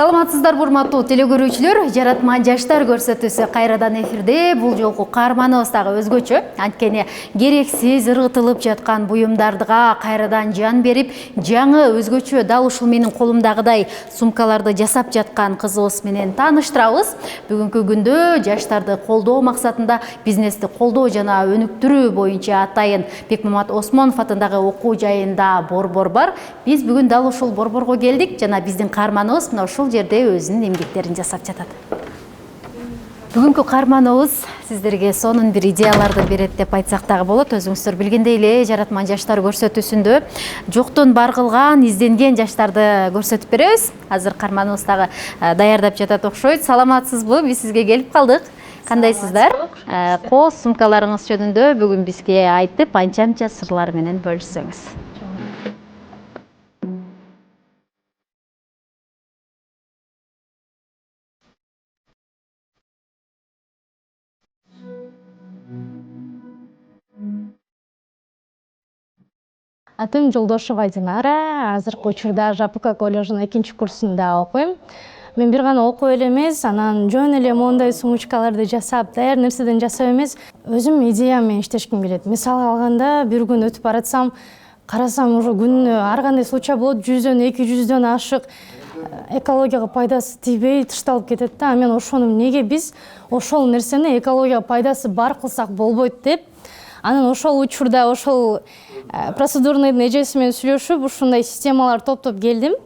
Саламатсыздар урматтуу телекөрүүчүлөр, Жаратман жаштар көрсөтүүсү кайрадан эфирде. Бул жолку каарманыбыз дагы өзгөчө. Анткени керексиз ыргытылып жаткан буюмдарга кайрадан жан берип, жаңы өзгөчө дал ушул менин колумдагыдай сумкаларды жасап жаткан кызыбыз менен тааныштырабыз. Бүгүнкү күндө жаштарды колдоо максатында бизнести колдоо жана өнүктүрүү боюнча атайын Бекмамат Осмонов атындагы окуу жайында борбор бар. Биз бүгүн дал ушул борборго келдик жана биздин каарманыбыз мына ушул жерде өзүнүн эмгектерин жасап жатат. Бүгүнкү каарманыбыз сиздерге сонун бир идеяларды берет деп айтсак дагы болот. Өзүңүздөр билгендей эле Жаратман жаштар көрсөтүүсүндө жоктон бар кылган, изденген жаштарды көрсөтүп беребиз. Азыр каарманыбыз дагы даярдап жатат окшойт. Саламатсызбы? Биз сизге келип калдык. Кандайсыздар? Кооз сумкаларыңыз жөнүндө бүгүн бизге айтып, анча-мынча сырлар менен бөлүшсөңүз. Атым Жолдошева Динара, азыркы учурда ЖПК коллежинин 2-курсунда окуйм. Мен бир гана окуп эле эмес, анан жөн эле моундай сумочкаларды жасап, даяр нерседен жасап эмес, өзүм идея менен иштешким келет. Мисал алганда, бир күн өтүп баратсам, карасам уже күнүнө ар кандай случай болот, 100дөн 200дөн ашык экологияга пайдасы тийбей ташталып кетет да. Мен ошону неге биз ошол нерсени экологияга пайдасы бар кылсак болбойт деп, анан ошол учурда ошол процедурныйдын эжеси менен сүйлөшүп, ушундай системалар топтоп келдим.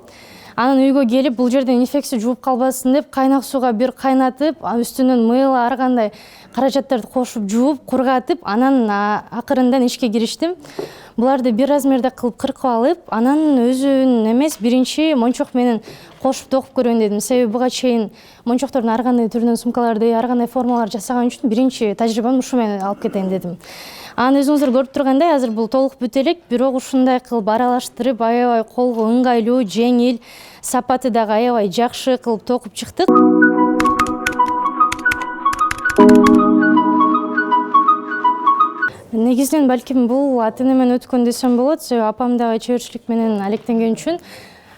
Анан үйгө келип, бул жерден инфекция жууп калбасын деп, кайнак сууга бир кайнатып, үстүнөн мыло ар кандай каражаттарды кошуп жууп, кургатып, анан акырындан ишке кириштим. Буларды бир размерде кылып кыркып алып, анан өзүн эмес, биринчи мончок менен кошуп токуп көрөйүн дедим. Себеби буга чейин мончоктордун ар кандай түрүнөн сумкаларды, ар кандай формалар жасаган үчүн биринчи тажрыйбамды ушу менен алып кетейин дедим. Анан өзүңүздөр көрүп тургандай, азыр бул толук бүт элек, бирок ушундай кылып аралаштырып, аябай колго ыңгайлуу, жеңил, сапаты дагы аябай жакшы кылып токуп чыктык. Негизинен балким бул ата-энемен өткөн десем болот, себеби апам дагы чеберчилик менен алектенген үчүн,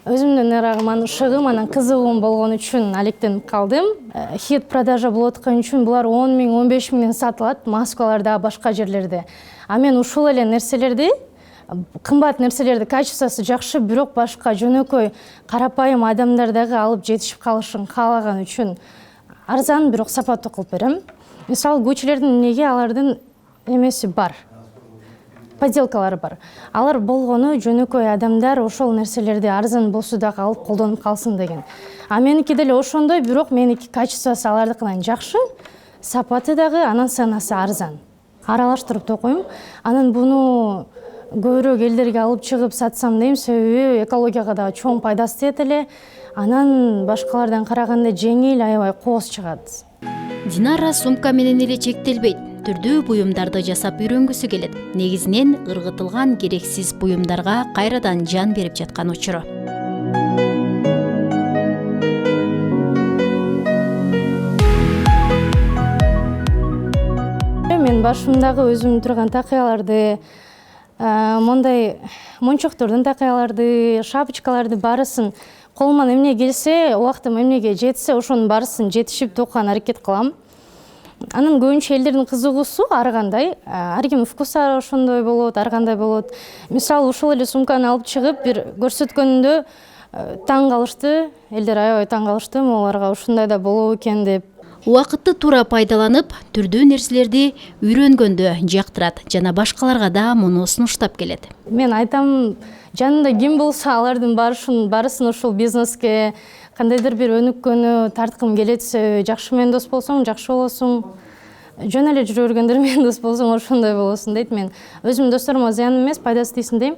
өзүмдүн ышыгым, анан кызыгуум болгон үчүн алектенип калдым. Хит продажа болуп аткан үчүн булар 10 миң, 15 миңден сатылат, маскалар дагы башка жерлерде. А мен ушул эле нерселерди, кымбат нерселерди качествосу жакшы, бирок башка жөнөкөй карапайым адамдар дагы алып жетишип калышын каалаган үчүн арзан, бирок сапаттуу кылып берем. Мисалы, көчөлөрдүн неге алардын эмеси бар, поделкалары бар. Алар болгону жөнөкөй адамдар ошол нерселерди арзан болсо дагы алып колдонуп калсын деген. А меники деле ошондой, бирок меники качествосу алардыкынан жакшы, сапаты дагы, анан ценасы арзан. Аралаштырып токуйм. Анан буну көбүрөөк элдерге алып чыгып сатсам дейм, себеби экологияга дагы чоң пайдасы тиет эле. Анан башкалардан караганда жеңил, аябай кооз чыгат. Динара сумка менен эле чектелбейт. Түрдүү буюмдарды жасап үйрөнгүсү келет. Негизинен ыргытылган керексиз буюмдарга кайрадан жан берип жаткан учуру. Мен башымдагы өзүм турган такыяларды, мондай мончоктордун такыяларды, шапочкаларды барысын колуман эмне келсе, убактым эмнеге жетсе, ошонун барысын жетишип токкан аракет кылам. Анан көбүнчө элдердин кызыгуусу ар кандай, ар кимдин вкусу ошондой болот, ар кандай болот. Мисалы, ушул эле сумканы алып чыгып бир көрсөткөндө таң калышты, элдер аябай таң калышты, аларга ушундай да болобу экен деп. Убакытты туура пайдаланып, түрдүү нерселерди үйрөнгөндө жактырат жана башкаларга да муну сунуштап келет. Мен айтам, жанында ким болсо алардын барысын ушул бизнеске кандайдыр бир өнүккөнү тарткым келет. Жакшы менен дос болсоң, жакшы болосуң. Жөн эле жүрө бергендер менен дос болсоң, ошондой болосуң дейт. Мен өзүмдүн досторума зыян эмес, пайдасы тийсин дейм.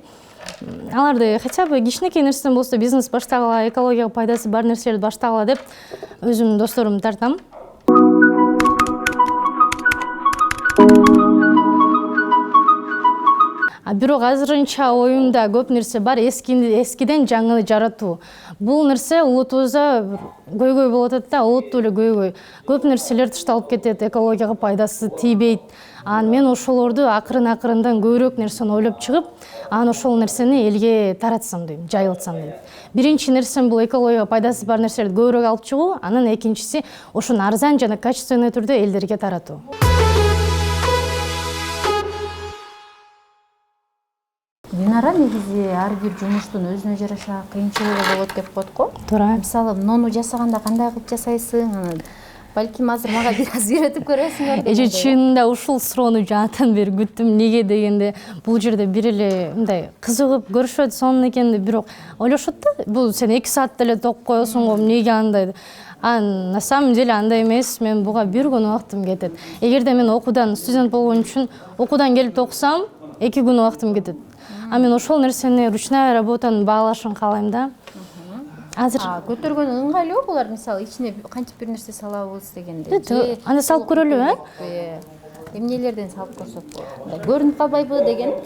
Аларды хотя бы кичинекей нерседен болсо бизнес баштагыла, экологияга пайдасы бар нерселерди баштагыла деп өзүмдүн досторумду тартам. Бирок азырынча оюмда көп нерсе бар, эскиден жаңы жаратуу. Бул нерсе улутубузда көйгөй болуп атат да, олуттуу эле көйгөй. Көп нерселер ташталып кетет, экологияга пайдасы тийбейт. Мен ошолорду акырын-акырындан көбүрөөк нерсени ойлоп чыгып, ошол нерсени элге таратсам дейм, жайылтсам дейм. Биринчи нерсем бул экологияга пайдасы бар нерселерди көбүрөөк алып чыгуу, анан экинчиси ошону арзан жана качественный түрдө элдерге таратуу. Динара, негизи ар бир жумуштун өзүнө жараша кыйынчылыгы болот деп коет го. Туура. Мисалы, нону жасаганда кандай кылып жасайсың? Балким азыр мага бир аз үйрөтүп көрөсүңөр. Чынында ушул суроону жаатан бери күттүм. Неге дегенде, бул жерде бир эле мындай кызыгып көрүшөт, сонун экен деп, бирок ойлошот да, бул сен 2 саатта эле топ коесуң го, эмнеге андай? На самом деле андай эмес, мен буга бир күн убактым кетет. Эгерде мен окуудан студент болгон үчүн окуудан келип токусам, 2 күн убактым кетет. Мен ошол нерсени ручная работанын баалашын каалайм да. Азыр көтөргөн ыңгайлуу булар, мисалы, ичине кантип бир нерсе салабыз дегенде. Анда салып көрөлү, Эмнелерден салып көрсөк болот? Көрүнүп калбайбы деген?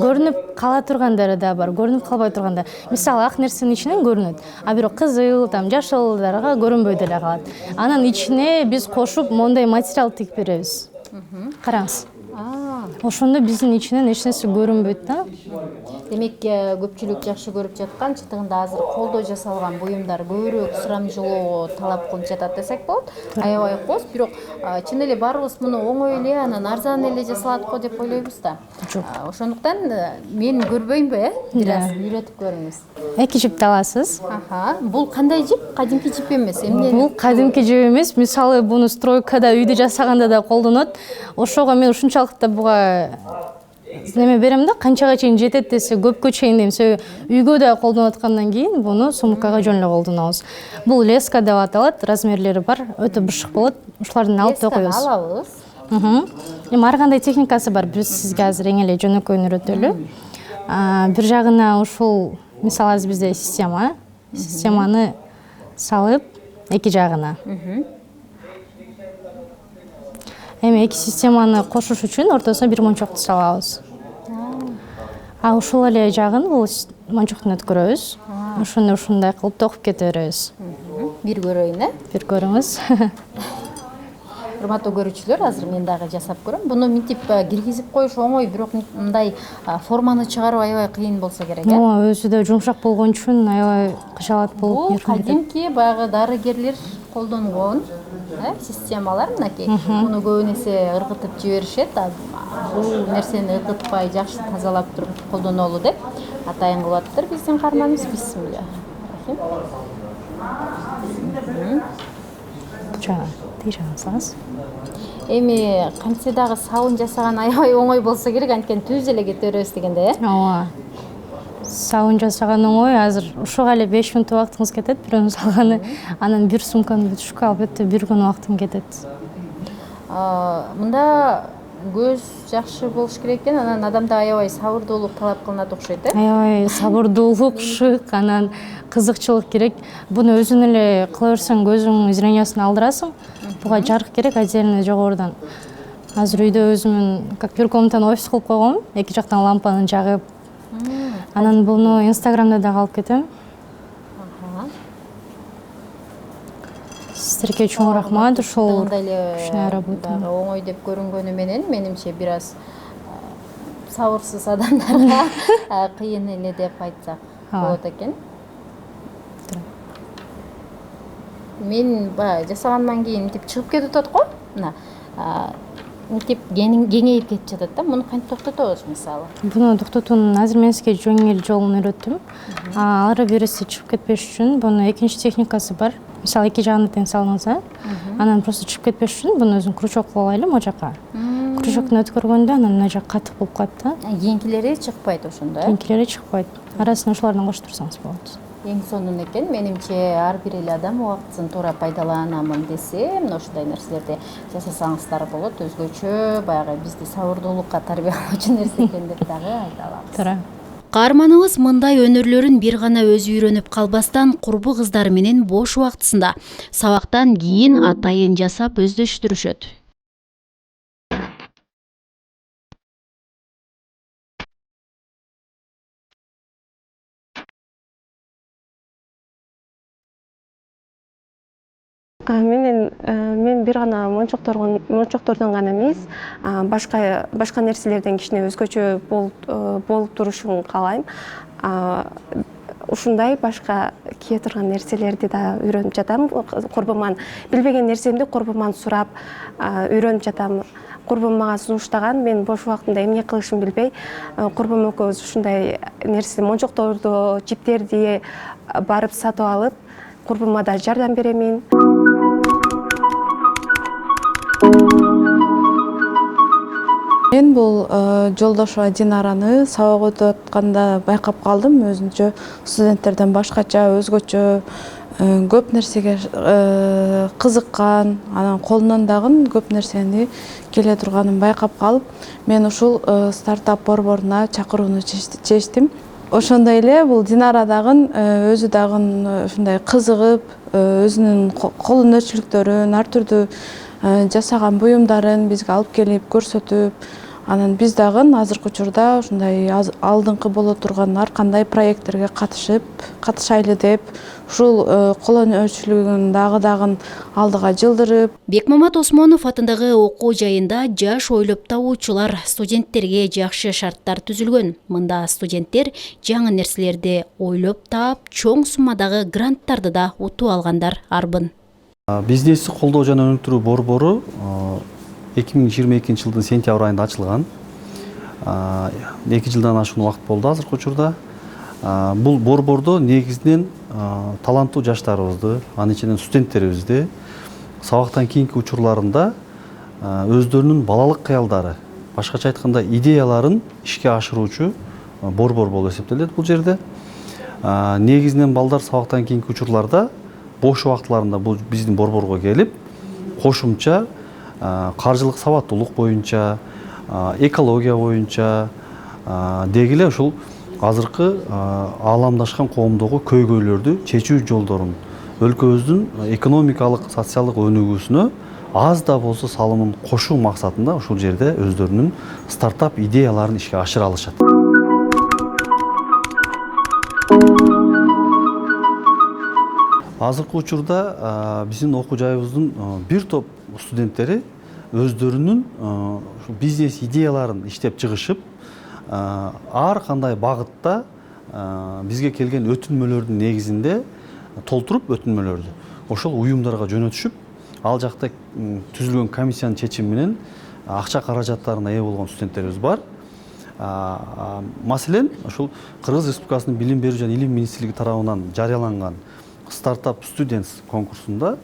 Көрүнүп кала тургандары да бар, көрүнүп калбай турганда. Мисалы, ак нерсенин ичинен көрүнөт, бирок кызыл, жашылдарга көрүнбөй деле калат. Анан ичине биз кошуп мондай материал тигип беребиз. Караңыз. Ошондо биздин ичинен эч нерсе көрүнбөйт да. Демек, көпчүлүк жакшы көрүп жаткан, чытыгында азыр колдо жасалган буюмдар көбүрөөк сурамжылоого талап кылып жатат десек болот. Аябай коз, бирок чын эле баарыбыз муну оңой эле, анан арзан эле жасалат го деп ойлойбуз да. Ошондуктан мен көрбөймбү, бир аз үйрөтүп көрүңүз. 2 жипти аласыз. Бул кандай жип? Кадимки жип эмес. Бул кадимки жип эмес. Мисалы, буну стройкада, үйдө жасаганда да колдонот. Ошого мен ушунчалык да буга неме берем да, канчага чейин жетет десе, көпкө чейин дейм. Үйгө да колдонуп аткандан кийин буну сумкага жөн эле колдонобуз. Бул леска деп аталат, размерлери бар, өтө бышык болот. Ушулардан алып да коебуз. Лесканы алабыз. Ар кандай техникасы бар, биз сизге азыр эң эле жөнөкөйүн үйрөтөлү. Бир жагына ушул, мисалы, азыр бизде системаны салып, 2 жагына. Эми 2 системаны кошуш үчүн ортосуна бир мончокту салабыз. Ушул эле жагын бул мончоктон өткөрөбүз. Ошондо ушундай кылып токуп кете беребиз. Бир көрөйүн, Бир көрүңүз. Урматтуу көрүүчүлөр, азыр мен дагы жасап көрөм. Буну мынтип киргизип коюш оңой, бирок мындай форманы чыгаруу аябай кыйын болсо керек, Өзү да жумшак болгон үчүн аябай кыжалат болуп. Бул кадимки баягы дарыгерлер колдонгон системалар, мынакей. Буну көбүн эсе ыргытып жиберишет. Бул нерсени ыргытпай жакшы тазалап туруп колдонолу деп атайын кылып атыптыр биздин каарманыбыз. Бисмилля. Эми кантсе дагы сабын жасаган аябай оңой болсо керек, анткени түз эле кете беребиз дегенде, Сабын жасаган оңой, азыр ушуга эле 5 мүнөт убактыңыз кетет, бирөөнү салганы. Анан бир сумканы бүтүшкө албетте 1 күн убактым кетет. Мында көз жакшы болуш керек экен, анан адамда аябай сабырдуулук талап кылынат окшойт, Аябай сабырдуулук, шык, анан кызыкчылык керек. Буну өзүң эле кыла берсең, көзүң зрениясын алдырасың. Буга жарык керек отдельно жогорудан. Азыр үйдө өзүмүн как бир комнатаны офис кылып койгом, 2 жактан лампаны жагып. Анан буну Инстаграмда дагы алып кетем. Сиздерге чоң рахмат, ушул ушундай работа. Оңой деп көрүнгөнү менен, менимче бир аз сабырсыз адамдарга кыйын эле деп айтсак болот экен. Мен жасагандан кийин мынтип чыгып кетип атат го. Мына мынтип кеңейип кетип жатат да. Муну кантип токтотобуз, мисалы? Буну токтотуунун азыр мен сизге жеңил жолун үйрөттүм. Ары бериси чыгып кетпеш үчүн буну экинчи техникасы бар. Мисалы, 2 жагына тең салыңыз, анан просто чыгып кетпеш үчүн буну өзүн крючок кылып алайлы, могу жака. Крючоктон өткөргөндө анан мына жак катык болуп калат да. Кийинкилери чыкпайт ошондо, Кийинкилери чыкпайт. Арасына ошолордон кошуп турсаңыз болот. Эң сонун экен. Менимче ар бир эле адам убактысын туура пайдаланамын десе, мына ушундай нерселерди жасасаңыздар болот. Өзгөчө баягы бизди сабырдуулукка тарбиялоочу нерсе экен деп дагы айта алабыз. Туура. Каарманыбыз мындай өнөрлөрүн бир гана өзү үйрөнүп калбастан курбу кыздары менен бош убактысында сабактан кийин атайын жасап өздөштүрүшөт. Мен бир гана мончоктордон гана эмес, башка нерселерден кичине өзгөчө болуп турушун каалайм. Ушундай башка кие турган нерселерди да үйрөнүп жатам. Курбуман билбеген нерсемди курбуман сурап үйрөнүп жатам. Курбум мага сунуштаган, мен бош убактымда эмне кылышымды билбей, курбум экөөбүз ушундай нерсе, мончокторду, жиптерди барып сатып алып, курбума да жардам беремин. Мен бул Жолдошова Динараны сабак өтүп атканда байкап калдым. Өзүнчө студенттерден башкача, өзгөчө көп нерсеге кызыккан, анан колунан дагы көп нерсени келе турганын байкап калып, мен ушул стартап борборуна чакырууну чечтим. Ошондой эле бул Динара дагы өзү дагы ушундай кызыгып, өзүнүн кол өнөрчүлүктөрүн, ар түрдүү жасаган буюмдарын бизге алып келип көрсөтүп, анан биз дагы азыркы учурда ушундай алдыңкы боло турган ар кандай проекттерге катышайлы деп, ушул кол өнөрчүлүгүн дагы алдыга жылдырып. Бекмамат Осмонов атындагы окуу жайында жаш ойлоп табуучулар, студенттерге жакшы шарттар түзүлгөн. Мында студенттер жаңы нерселерди ойлоп таап, чоң суммадагы гранттарды да утуп алгандар арбын. Бизнести колдоо жана өнүктүрүү борбору 2022 жылдын сентябрь айында ачылган. 2 жылдан ашуун убакыт болду азыркы учурда. Бул борбордо негизинен таланттуу жаштарыбызды, анын ичинен студенттерибизди сабактан кийинки учурларында өздөрүнүн балалык кыялдары, башкача айтканда идеяларын ишке ашыруучу борбор болуп эсептелет бул жерде. Негизинен балдар сабактан кийинки учурларда бош убактыларында бул биздин борборго келип, кошумча каржылык сабаттуулук боюнча, экология боюнча деги эле ушул азыркы ааламдашкан коомдогу көйгөйлөрдү чечүү жолдорун, өлкөбүздүн экономикалык, социалдык өнүгүүсүнө аз да болсо салымын кошуу максатында ушул жерде өздөрүнүн стартап идеяларын ишке ашыра алышат. Азыркы учурда биздин окуу жайыбыздын бир топ студенттери өздөрүнүн бизнес идеяларын иштеп чыгышып, ар кандай багытта бизге келген өтүнмөлөрдүн негизинде толтуруп өтүнмөлөрдү ошол уюмдарга жөнөтүшүп, ал жакта түзүлгөн комиссиянын чечими менен акча каражаттарына ээ болгон студенттерибиз бар. Маселен, ошол Кыргыз Республикасынын Билим берүү жана Илим министрлиги тарабынан жарыяланган стартап студентс конкурсунда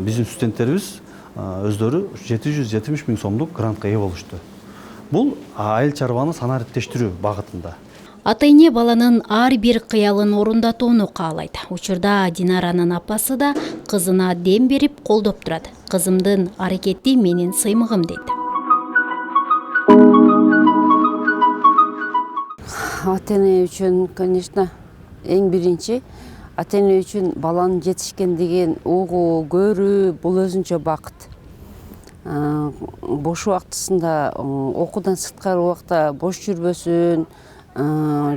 биздин студенттерибиз өздөрү 770 000 сомдук грантка ээ болушту. Бул айыл чарбаны санариптештирүү багытында. Ата-эне баланын ар бир кыялын орундатууну каалайт. Учурда Динаранын апасы да кызына дем берип колдоп турат. Кызымдын аракети менин сыймыгым дейт. Ата-эне үчүн, конечно, эң биринчи ата-эне үчүн баланын жетишкендигин угуу, көрүү бул өзүнчө бакыт. Бош убактысында, окуудан сырткары убакта бош жүрбөсүн,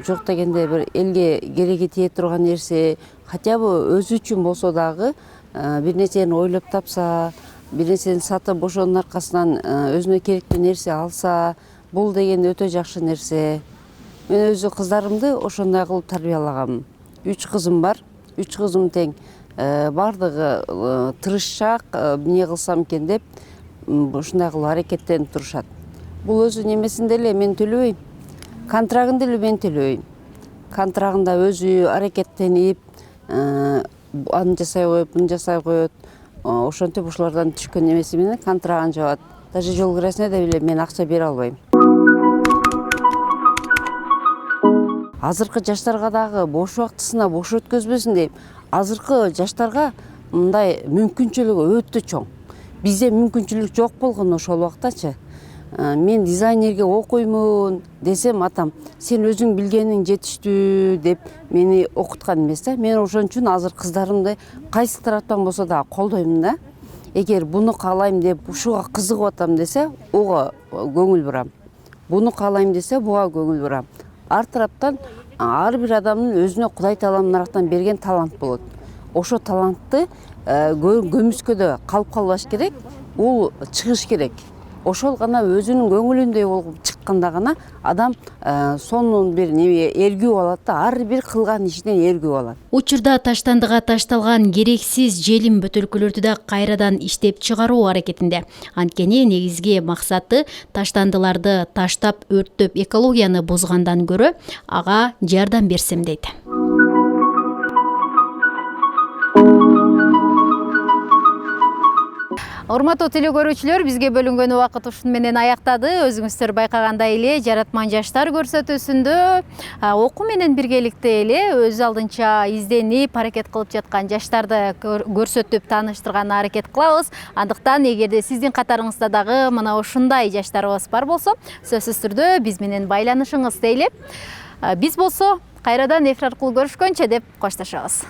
жок дегенде бир элге кереги тие турган нерсе, хотя бы өзү үчүн болсо дагы бир нерсени ойлоп тапса, бир нерсени сатып ошонун аркасынан өзүнө керектүү нерсе алса, бул деген өтө жакшы нерсе. Мен өзү кыздарымды ошондой кылып тарбиялагам. 3 кызым бар. 3 кызым тең бардыгы тырышчак, эмне кылсам экен деп ушундай кылып аракеттенип турушат. Бул өзү немесинде эле мен төлөбөйм. Контрагында эле мен төлөбөйм. Контрагында өзү аракеттенип, аны жасай коюп, муну жасай коет. Ошентип ушулардан түшкөн немеси менен контрагын жабат. Даже жол киресине деле мен акча бере албайм. Азыркы жаштарга дагы бош убактысына бош өткөзбөсүн дейм. Азыркы жаштарга мындай мүмкүнчүлүгү өтө чоң. Бизде мүмкүнчүлүк жок болгон ошол убактачы. Мен дизайнерге окуймун десем, атам, сен өзүң билгениң жетиштүү деп мени окуткан эмес да. Мен ошон үчүн азыр кыздарымды кайсы тараптан болсо да колдойм да. Эгер буну каалайм деп ушуга кызыгып атам десе, ого көңүл бурам. Буну каалайм десе, буга көңүл бурам. Ар тараптан ар бир адамдын өзүнө Кудай Таалам нарактан берген талант болот. Ошо талантты көмүскөдө калып калбаш керек, ол чыгыш керек. Ошол гана өзүнүн көңүлүндөй болуп чыкканда гана адам сонун бир эргүү алат да, ар бир кылган ишинен эргүү алат. Учурда таштандыга ташталган керексиз желим бөтөлкөлөрдү да кайрадан иштеп чыгаруу аракетинде. Анткени негизги максаты таштандыларды таштап өрттөп экологияны бузгандан көрө ага жардам берсем дейт. Урматтуу телекөрүүчүлөр, бизге бөлүнгөн убакыт ушуну менен аяктады. Өзүңүздөр байкагандай эле жаратман жаштар көрсөтүүсүндө окуу менен биргеликте эле өз алдынча изденип аракет кылып жаткан жаштарды көрсөтүп тааныштырганга аракет кылабыз. Андыктан эгерде сиздин катарыңызда дагы мына ушундай жаштарыбыз бар болсо, сөзсүз түрдө биз менен байланышыңыз дейли. Биз болсо кайрадан эфир аркылуу көрүшкөнчө деп коштошобуз.